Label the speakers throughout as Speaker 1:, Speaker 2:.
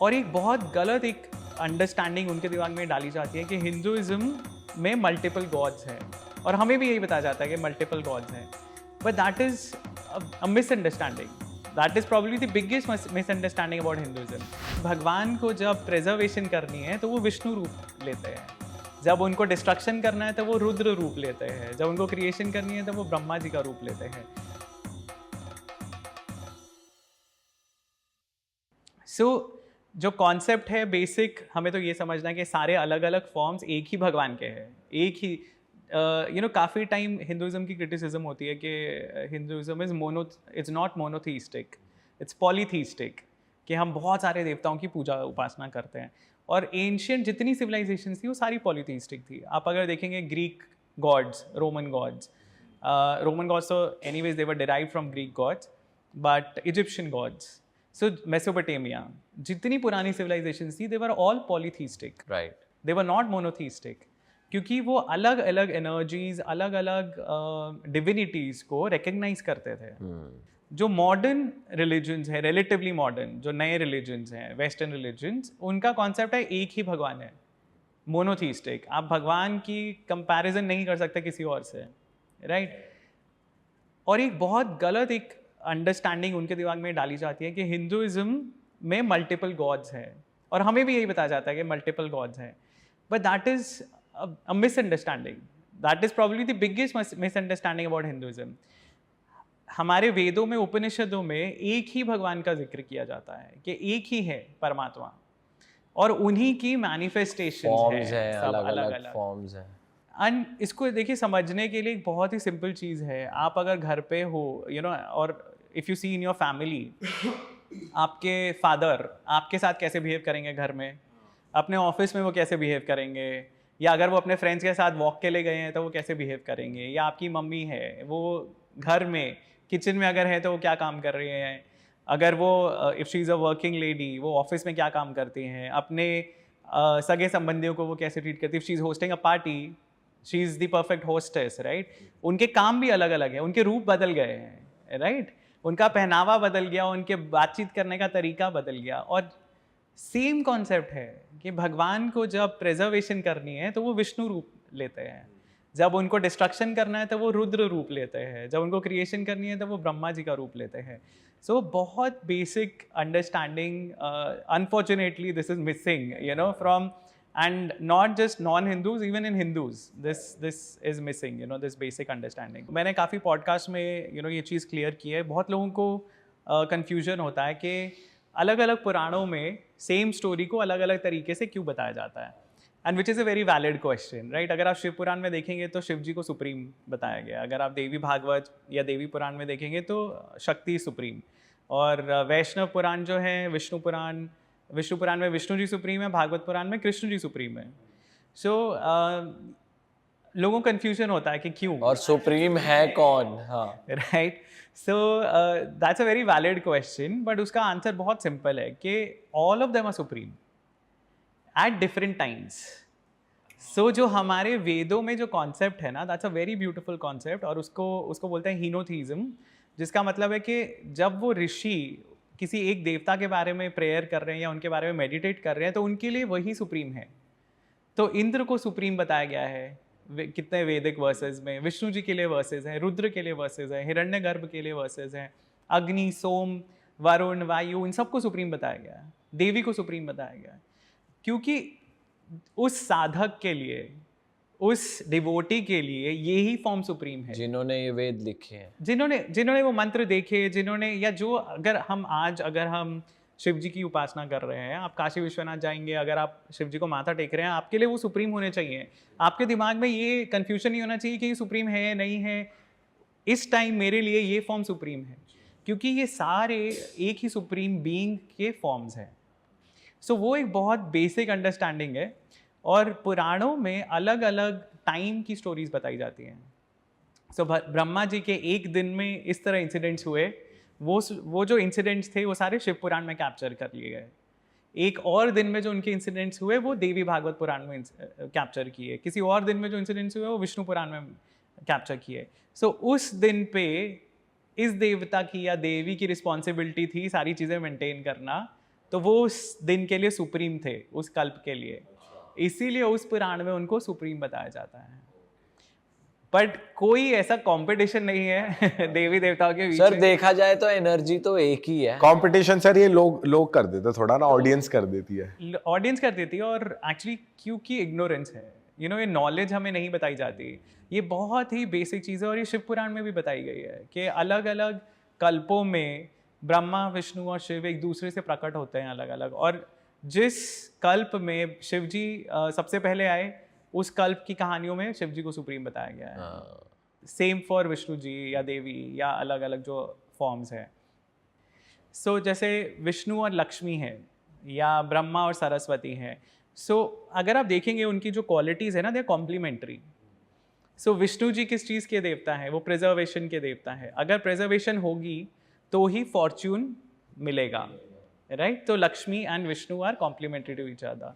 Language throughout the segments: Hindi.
Speaker 1: और एक बहुत गलत एक अंडरस्टैंडिंग उनके दिमाग में डाली जाती है कि हिंदुइज्म में मल्टीपल गॉड्स हैं, और हमें भी यही बताया जाता है कि मल्टीपल गॉड्स हैं, but that is a misunderstanding. That is probably the biggest misunderstanding about Hinduism. भगवान को जब प्रिजर्वेशन करनी है तो वो विष्णु रूप लेते हैं, जब उनको डिस्ट्रक्शन करना है तो वो रुद्र रूप लेते हैं, जब उनको क्रिएशन करनी है तो वो ब्रह्मा जी का रूप लेते हैं. जो कॉन्सेप्ट है बेसिक, हमें तो ये समझना है कि सारे अलग अलग फॉर्म्स एक ही भगवान के हैं, एक ही काफ़ी टाइम हिंदुइज्म की क्रिटिसिज्म होती है कि Hinduism it's not monotheistic, it's polytheistic, कि हम बहुत सारे देवताओं की पूजा उपासना करते हैं. और एंशियंट जितनी सिविलाइजेशन थी वो सारी पॉलीथीस्टिक थी. आप अगर देखेंगे ग्रीक गॉड्स, रोमन गॉड्स तो anyways they were derived from Greek gods, but Egyptian gods, so Mesopotamia, जितनी पुरानी सिविलाइजेशन थी they were all polytheistic,
Speaker 2: right.
Speaker 1: They were not monotheistic, क्योंकि वो अलग अलग एनर्जीज, अलग अलग डिविनिटीज को रिकग्नाइज करते थे. जो मॉडर्न रिलीजन्स है, रिलेटिवली मॉडर्न जो नए रिलीजन्स हैं, वेस्टर्न रिलीजन्स, उनका कॉन्सेप्ट है एक ही भगवान है, मोनोथीस्टिक. आप भगवान की कंपैरिजन नहीं कर सकते किसी और से, राइट. और एक बहुत गलत एक अंडरस्टैंडिंग उनके दिमाग में डाली जाती है कि हिंदुइज्म में मल्टीपल गॉड्स हैं, और हमें भी यही बताया जाता है कि मल्टीपल गॉड्स हैं, but that is a misunderstanding. That is probably the biggest misunderstanding about Hinduism. हमारे वेदों में, उपनिषदों में एक ही भगवान का जिक्र किया जाता है कि एक ही है परमात्मा, और उन्हीं की मैनिफेस्टेशंस है, सब अलग अलग
Speaker 2: फॉर्म्स हैं.
Speaker 1: एंड इसको देखिए, समझने के लिए एक बहुत ही सिंपल चीज़ है. आप अगर घर पे हो, और if you see in your family, आपके फादर आपके साथ कैसे बिहेव करेंगे घर में, अपने ऑफिस में वो कैसे बिहेव करेंगे, या अगर वो अपने फ्रेंड्स के साथ वॉक के लिए गए हैं तो वो कैसे बिहेव करेंगे, या आपकी मम्मी है वो घर में किचन में अगर है तो वो क्या काम कर रही हैं, अगर वो if she is a working lady वो ऑफिस में क्या काम करती हैं, अपने सगे संबंधियों को वो कैसे ट्रीट करती है. If she is hosting a party, she is the perfect hostess, right. उनके काम भी अलग अलग है, उनके रूप बदल गए हैं, राइट. उनका पहनावा बदल गया, उनके बातचीत करने का तरीका बदल गया. और सेम कॉन्सेप्ट है कि भगवान को जब प्रिजर्वेशन करनी है तो वो विष्णु रूप लेते हैं, जब उनको डिस्ट्रक्शन करना है तो वो रुद्र रूप लेते हैं, जब उनको क्रिएशन करनी है तो वो ब्रह्मा जी का रूप लेते हैं. सो बहुत basic understanding unfortunately this is missing from, and not just non-Hindus, even in Hindus this is missing, this basic understanding. मैंने काफ़ी पॉडकास्ट में ये चीज़ क्लियर की है. बहुत लोगों को कंफ्यूजन होता है कि अलग अलग पुराणों में सेम स्टोरी को अलग अलग तरीके से क्यों बताया जाता है, and which is a very valid question, right. अगर आप शिव पुराण में देखेंगे तो शिव जी को सुप्रीम बताया गया, अगर आप देवी भागवत या देवी पुराण में देखेंगे तो शक्ति सुप्रीम, और वैष्णव पुराण जो है, विष्णु पुराण में विष्णु जी सुप्रीम है, भागवत पुराण में कृष्ण जी सुप्रीम है. सो लोगों को कन्फ्यूजन होता है कि क्यों
Speaker 2: और सुप्रीम है कौन. हाँ,
Speaker 1: right. So that's a very valid question, but उसका आंसर बहुत सिंपल है कि all of them are supreme at different times. So जो हमारे वेदों में जो कॉन्सेप्ट है ना, that's a very beautiful concept, और उसको बोलते हैं हीनोथीज्म, जिसका मतलब है कि जब वो ऋषि किसी एक देवता के बारे में प्रेयर कर रहे हैं या उनके बारे में मेडिटेट कर रहे हैं तो उनके लिए वही सुप्रीम है. तो इंद्र को सुप्रीम बताया गया है कितने वैदिक वर्सेस में, विष्णु जी के लिए वर्सेस हैं, रुद्र के लिए वर्सेस हैं, हिरण्यगर्भ के लिए वर्सेस हैं, अग्नि, सोम, वरुण, वायु, इन सबको सुप्रीम बताया गया है, देवी को सुप्रीम बताया गया है, क्योंकि उस साधक के लिए, उस डिवोटी के लिए यही फॉर्म सुप्रीम है,
Speaker 2: जिन्होंने ये वेद लिखे हैं,
Speaker 1: जिन्होंने वो मंत्र देखे, जिन्होंने, या जो अगर हम शिव जी की उपासना कर रहे हैं, आप काशी विश्वनाथ जाएंगे, अगर आप शिव जी को माथा टेक रहे हैं, आपके लिए वो सुप्रीम होने चाहिए. आपके दिमाग में ये कन्फ्यूजन नहीं होना चाहिए कि ये सुप्रीम है नहीं है. इस टाइम मेरे लिए ये फॉर्म सुप्रीम है, क्योंकि ये सारे एक ही सुप्रीम बीइंग के फॉर्म्स हैं. सो वो एक बहुत बेसिक अंडरस्टैंडिंग है. और पुराणों में अलग अलग टाइम की स्टोरीज बताई जाती हैं. सो ब्रह्मा जी के एक दिन में इस तरह इंसिडेंट्स हुए, वो जो इंसिडेंट्स थे वो सारे शिव पुराण में कैप्चर कर लिए गए. एक और दिन में जो उनके इंसिडेंट्स हुए वो देवी भागवत पुराण में कैप्चर किए, किसी और दिन में जो इंसिडेंट्स हुए वो विष्णु पुराण में कैप्चर किए. सो उस दिन पे इस देवता की या देवी की रिस्पॉन्सिबिलिटी थी सारी चीज़ें मेंटेन करना, तो वो उस दिन के लिए सुप्रीम थे, उस कल्प के लिए, इसीलिए उस पुराण में उनको सुप्रीम बताया जाता है। बट कोई ऐसा कंपटीशन नहीं है देवी देवताओं के बीच
Speaker 2: सर
Speaker 1: में।
Speaker 2: देखा जाए तो एनर्जी तो एक ही है।
Speaker 3: कंपटीशन सर ये लोग कर देते थोड़ा ना, ऑडियंस कर देती है।
Speaker 1: ऑडियंस कर देती है, और एक्चुअली क्योंकि इग्नोरेंस है, ये नॉलेज हमें नहीं बताई जाती। ये बहुत ही बेसिक चीज़ है, और ये शिव पुराण में भी बताई गई है कि अलग अलग कल्पों में ब्रह्मा, विष्णु और शिव एक दूसरे से प्रकट होते हैं अलग अलग, और जिस कल्प में शिव जी सबसे पहले आए, उस कल्प की कहानियों में शिव जी को सुप्रीम बताया गया है। सेम फॉर विष्णु जी या देवी या अलग अलग जो फॉर्म्स है। सो जैसे विष्णु और लक्ष्मी है, या ब्रह्मा और सरस्वती है। सो अगर आप देखेंगे उनकी जो क्वालिटीज़ है ना, दे आर कॉम्प्लीमेंट्री। सो विष्णु जी किस चीज़ के देवता है? वो प्रिजर्वेशन के देवता है। अगर प्रिजर्वेशन होगी तो ही फॉर्च्यून मिलेगा, राइट? तो Lakshmi and Vishnu are complementary to each other.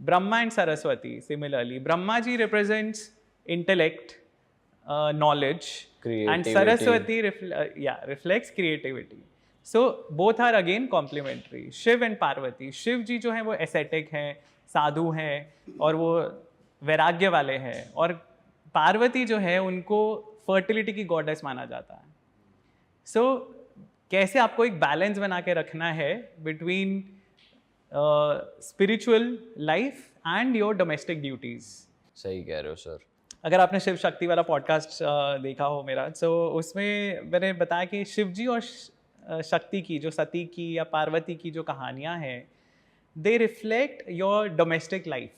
Speaker 1: Brahma and Saraswati similarly, Brahma ji represents intellect, knowledge, and Saraswati reflects creativity. So both are again complementary. Shiv and Parvati, Shiv ji जो हैं वो एसेटिक हैं, साधु हैं, और वो वैराग्य वाले हैं, और पार्वती जो है उनको फर्टिलिटी की गॉडेस माना जाता है। सो कैसे आपको एक बैलेंस बना के रखना है between spiritual life and your domestic duties.
Speaker 2: सही कह रहे हो सर।
Speaker 1: अगर आपने शिव शक्ति वाला पॉडकास्ट देखा हो मेरा, तो उसमें मैंने बताया कि शिव जी और शक्ति की, जो सती की या पार्वती की जो कहानियाँ हैं, दे reflect your domestic life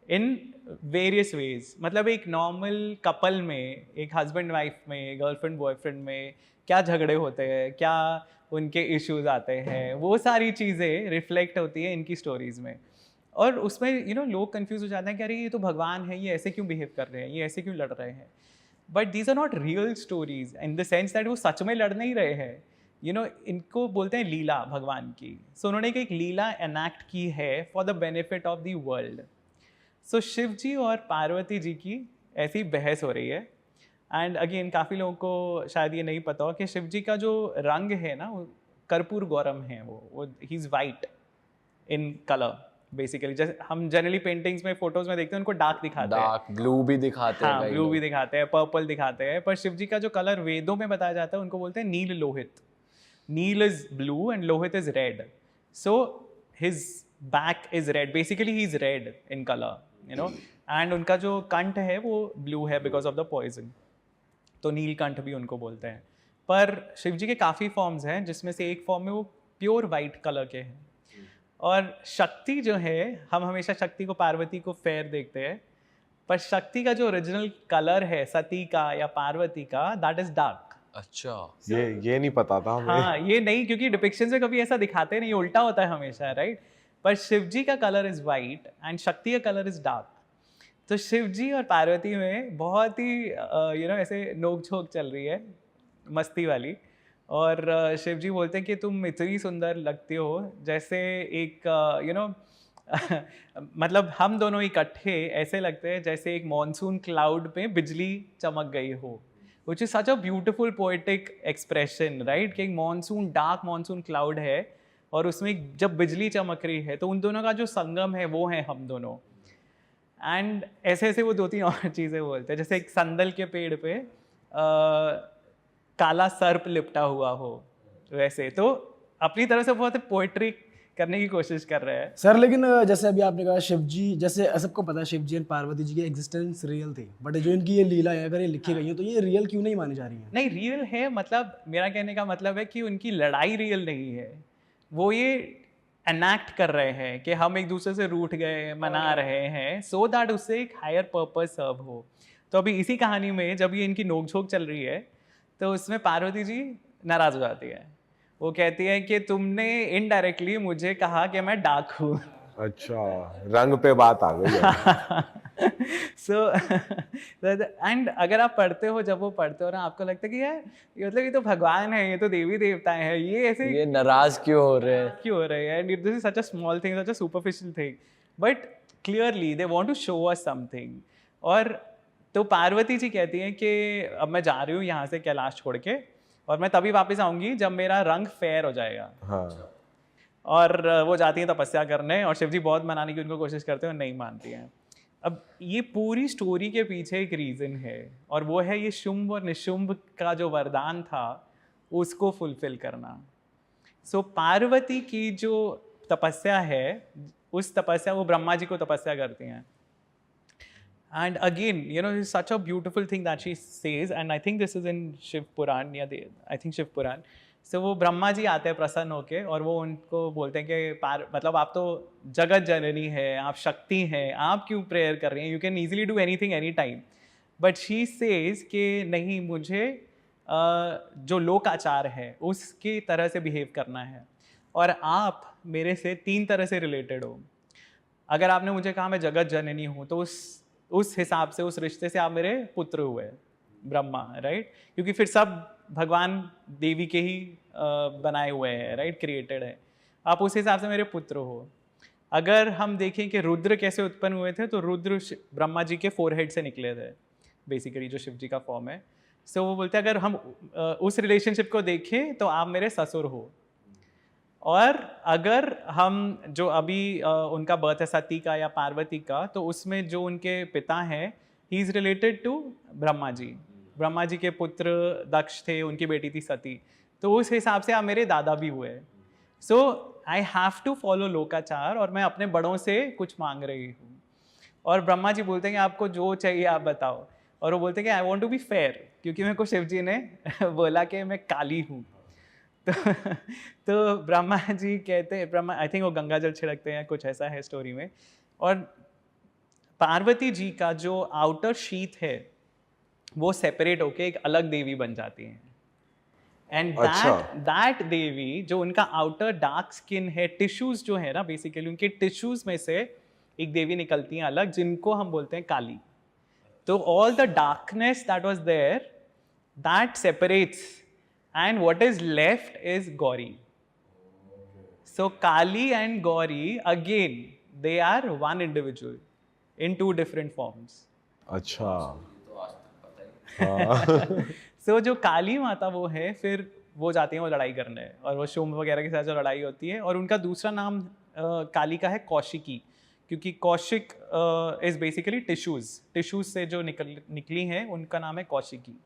Speaker 1: in various ways. मतलब एक नॉर्मल कपल में, एक हस्बैंड वाइफ में, गर्लफ्रेंड बॉयफ्रेंड में क्या झगड़े होते हैं, क्या उनके इश्यूज आते हैं, वो सारी चीज़ें रिफ्लेक्ट होती है इनकी स्टोरीज में। और उसमें लोग कंफ्यूज हो जाते हैं कि अरे ये तो भगवान है, ये ऐसे क्यों बिहेव कर रहे हैं, ये ऐसे क्यों लड़ रहे हैं। But these are not real stories in the sense that वो सच में लड़ नहीं रहे हैं। इनको बोलते हैं लीला भगवान की। सो उन्होंने एक लीला एनैक्ट की है for the benefit of the world. So Shiv ji और पार्वती जी की ऐसी बहस हो रही है। एंड अगेन काफ़ी लोगों को शायद ये नहीं पता हो कि शिव जी का जो रंग है ना, वो कर्पूर गौरम है। वो he is white in colour basically. जैसे हम जनरली पेंटिंग्स में, फोटोज में देखते हैं, उनको डार्क दिखाते हैं,
Speaker 2: डार्क ब्लू भी दिखाते हैं,
Speaker 1: हाँ ब्लू भी दिखाते हैं, पर्पल दिखाते हैं। पर शिव जी का जो कलर वेदों में बताया जाता है, उनको बोलते हैं Neel Lohit. Neel is blue and Lohit is red. So his back is red, basically he is red in colour, and उनका जो कंठ है वो ब्लू है बिकॉज ऑफ द पॉइजन, तो नीलकंठ भी उनको बोलते हैं। पर शिव जी के काफ़ी फॉर्म्स हैं, जिसमें से एक फॉर्म में वो प्योर वाइट कलर के हैं। और शक्ति जो है, हम हमेशा शक्ति को, पार्वती को फेयर देखते हैं, पर शक्ति का जो ओरिजिनल कलर है सती का या पार्वती का, दैट इज डार्क।
Speaker 2: अच्छा,
Speaker 3: ये नहीं पता था हमें।
Speaker 1: हाँ, ये नहीं, क्योंकि डिपिक्शन में कभी ऐसा दिखाते नहीं, उल्टा होता है हमेशा, राइट? पर शिव जी का कलर इज वाइट एंड शक्ति का कलर इज डार्क। तो शिव जी और पार्वती में बहुत ही ऐसे नोक झोंक चल रही है, मस्ती वाली। और शिव जी बोलते हैं कि तुम इतनी सुंदर लगती हो, जैसे एक मतलब हम दोनों इकट्ठे ऐसे लगते हैं जैसे एक मॉनसून क्लाउड में बिजली चमक गई हो, which is such a beautiful poetic expression, right? कि एक मॉनसून, डार्क मॉनसून क्लाउड है, और उसमें जब बिजली चमक रही है, तो उन दोनों का जो संगम है वो है हम दोनों। एंड ऐसे ऐसे वो 2-3 और चीज़ें बोलते हैं, जैसे एक संदल के पेड़ पे काला सर्प लिपटा हुआ हो, वैसे। तो अपनी तरह से बहुत पोएट्री करने की कोशिश कर रहे हैं
Speaker 4: सर। लेकिन जैसे अभी आपने कहा शिव जी, जैसे सबको पता है शिव जी और पार्वती जी की एग्जिस्टेंस रियल थी, बट जो इनकी ये लीला है, अगर ये लिखी गई है तो ये रियल क्यों नहीं मानी जा रही है?
Speaker 1: नहीं, रियल है। मतलब मेरा कहने का मतलब है कि उनकी लड़ाई रियल नहीं है, वो ये एनैक्ट कर रहे हैं कि हम एक दूसरे से रूठ गए, मना रहे हैं, सो दैट उससे एक हायर पर्पस सर्व हो। तो अभी इसी कहानी में जब ये इनकी नोकझोंक चल रही है, तो उसमें पार्वती जी नाराज हो जाती है। वो कहती है कि तुमने इनडायरेक्टली मुझे कहा कि मैं डार्क हूँ।
Speaker 3: अच्छा, रंग पे बात आ गई।
Speaker 1: सो एंड अगर आप पढ़ते हो, जब वो पढ़ते हो ना, आपको लगता है कि यार मतलब ये तो भगवान है, ये तो देवी देवता है, ये ऐसे
Speaker 2: ये नाराज क्यों हो रहे हैं?
Speaker 1: क्यों हो रहे हैं? And this is such a small thing, such a superficial thing, but clearly they want to show us something. और तो पार्वती जी कहती हैं कि अब मैं जा रही हूँ यहाँ से कैलाश छोड़ के, और मैं तभी वापस आऊंगी जब मेरा रंग फेयर हो जाएगा।
Speaker 3: हाँ।
Speaker 1: और वो जाती हैं तपस्या करने और शिव जी बहुत मनाने की उनको कोशिश करते हैं और नहीं मानती हैं। अब ये पूरी स्टोरी के पीछे एक रीज़न है और वो है ये शुंभ और निशुंभ का जो वरदान था उसको फुलफिल करना। सो पार्वती की जो तपस्या है, उस तपस्या वो ब्रह्मा जी को तपस्या करती हैं। And again, it's such a beautiful thing that she says, and I think this is in Shiv Puran, I think Shiv Puran. So वो ब्रह्मा जी आते हैं प्रसन्न होके और वो उनको बोलते हैं कि मतलब आप तो जगत जननी है, आप शक्ति हैं, आप क्यों प्रेयर कर रही हैं? You can easily do anything anytime. But she says कि नहीं, मुझे जो लोकाचार है उसकी तरह से बिहेव करना है और आप मेरे से 3 तरह से रिलेटेड हो। अगर आपने मुझे कहा मैं जगत जननी हूँ तो उस हिसाब से, उस रिश्ते से आप मेरे पुत्र हुए ब्रह्मा, राइट? क्योंकि फिर सब भगवान देवी के ही बनाए हुए हैं, राइट, क्रिएटेड है। आप उस हिसाब से मेरे पुत्र हो। अगर हम देखें कि रुद्र कैसे उत्पन्न हुए थे, तो रुद्र ब्रह्मा जी के फोरहेड से निकले थे, बेसिकली जो शिव जी का फॉर्म है। सो वो बोलते हैं अगर हम उस रिलेशनशिप को देखें तो आप मेरे ससुर हो। और अगर हम जो अभी उनका बर्थ है सती का या पार्वती का, तो उसमें जो उनके पिता हैं, he is related to Brahma ji. Brahma ji के पुत्र दक्ष थे, उनकी बेटी थी सती, तो उस हिसाब से आप मेरे दादा भी हुए। सो आई हैव टू फॉलो लोकाचार और मैं अपने बड़ों से कुछ मांग रही हूँ। और ब्रह्मा जी बोलते हैं कि आपको जो चाहिए आप बताओ, और वो बोलते हैं कि I want to be fair, क्योंकि मेरे को शिव जी ने बोला कि मैं काली हूँ। तो ब्रह्मा जी कहते हैं, ब्रह्मा आई थिंक वो गंगा जल छिड़कते हैं, कुछ ऐसा है स्टोरी में। और पार्वती जी का जो आउटर शीथ है वो सेपरेट होके एक अलग देवी बन जाती हैं। एंड दैट देवी, जो उनका आउटर डार्क स्किन है, टिश्यूज जो है ना, बेसिकली उनके टिश्यूज में से एक देवी निकलती हैं अलग, जिनको हम बोलते हैं काली। तो all the darkness that was there, that separates, and what is left is Gauri. So Kali and Gauri, again, they are one individual in 2 different forms.
Speaker 3: अच्छा।
Speaker 1: So जो काली माता वो है, फिर वो जाती हैं वो लड़ाई करने, और वो शुंभ वगैरह के साथ जो लड़ाई होती है, और उनका दूसरा नाम काली का है कौशिकी, क्योंकि कौशिक इज बेसिकली टिश्यूज से जो निकली हैं, उनका नाम है कौशिकी।